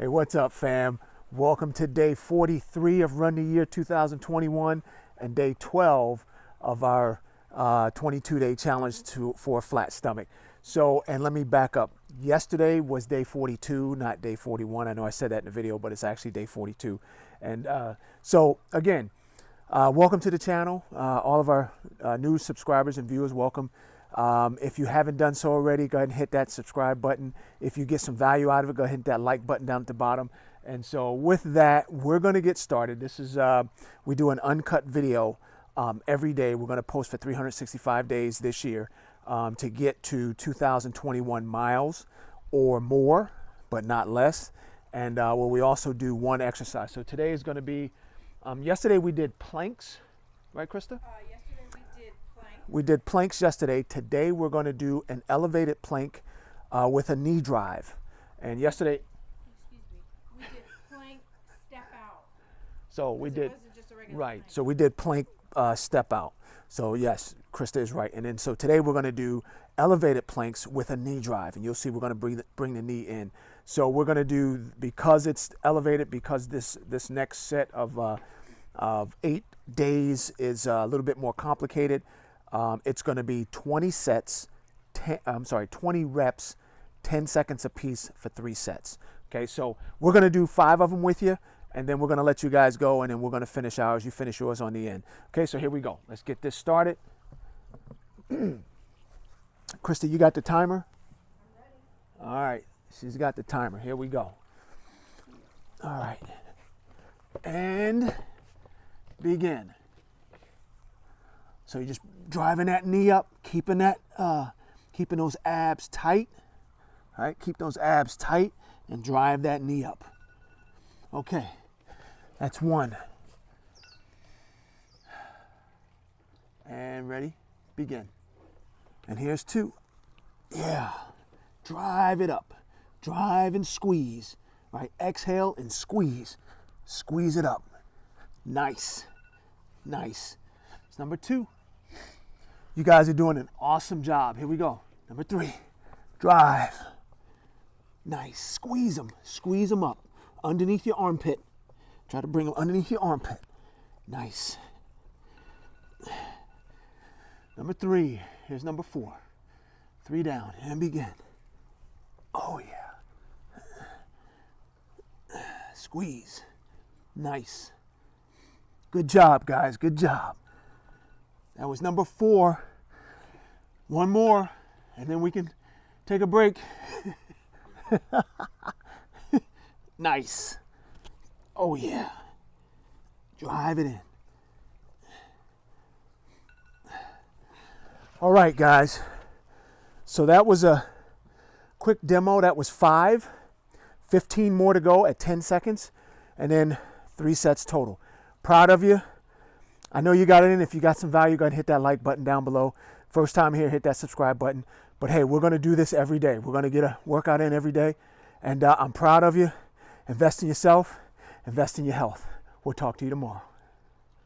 Hey, what's up, fam? Welcome to day 43 of Run the Year 2021 and day 12 of our 22-day challenge for a flat stomach. So, and let me back up. Yesterday was day 42, not day 41. I know I said that in the video, but it's actually day 42. And so, again, welcome to the channel. All of our new subscribers and viewers, welcome. If you haven't done so already, go ahead and hit that subscribe button. If you get some value out of it, go ahead and hit that like button down at the bottom. And so with that, we're going to get started. This is, we do an uncut video every day. We're going to post for 365 days this year to get to 2021 miles or more, but not less. And where we also do one exercise. So today is going to be, yesterday we did planks, right, Krista? We did planks yesterday. Today we're going to do an elevated plank with a knee drive. And yesterday, excuse me, we did plank step out. So we did, wasn't just a regular right. plank. So we did plank step out. So yes, Krista is right. And then so today we're going to do elevated planks with a knee drive, and you'll see we're going to bring the knee in. So we're going to do, because it's elevated, because this next set of 8 days is a little bit more complicated. It's going to be 20 sets, 20 reps, 10 seconds apiece for 3 sets. Okay, so we're going to do 5 of them with you, and then we're going to let you guys go, and then we're going to finish ours. You finish yours on the end. Okay, so here we go. Let's get this started. Krista, you got the timer? I'm ready. All right, she's got the timer. Here we go. All right, and begin. So you're just driving that knee up, keeping that, keeping those abs tight. All right, keep those abs tight and drive that knee up. Okay, that's 1. And ready, begin. And here's 2. Yeah, drive it up. Drive and squeeze. Right, exhale and squeeze. Squeeze it up. Nice, nice. It's number 2. You guys are doing an awesome job. Here we go. Number 3, drive. Nice, squeeze them up underneath your armpit. Try to bring them underneath your armpit. Nice. Number 3, here's number 4. 3 down and begin. Oh yeah. Squeeze. Nice. Good job, guys, good job. That was number 4. 1 more, and then we can take a break. Nice. Oh yeah. Drive it in. All right, guys. So that was a quick demo. That was 5. 15 more to go at 10 seconds, and then 3 sets total. Proud of you. I know you got it in. If you got some value, go ahead and hit that like button down below. First time here, hit that subscribe button. But hey, we're going to do this every day. We're going to get a workout in every day. And I'm proud of you. Invest in yourself. Invest in your health. We'll talk to you tomorrow.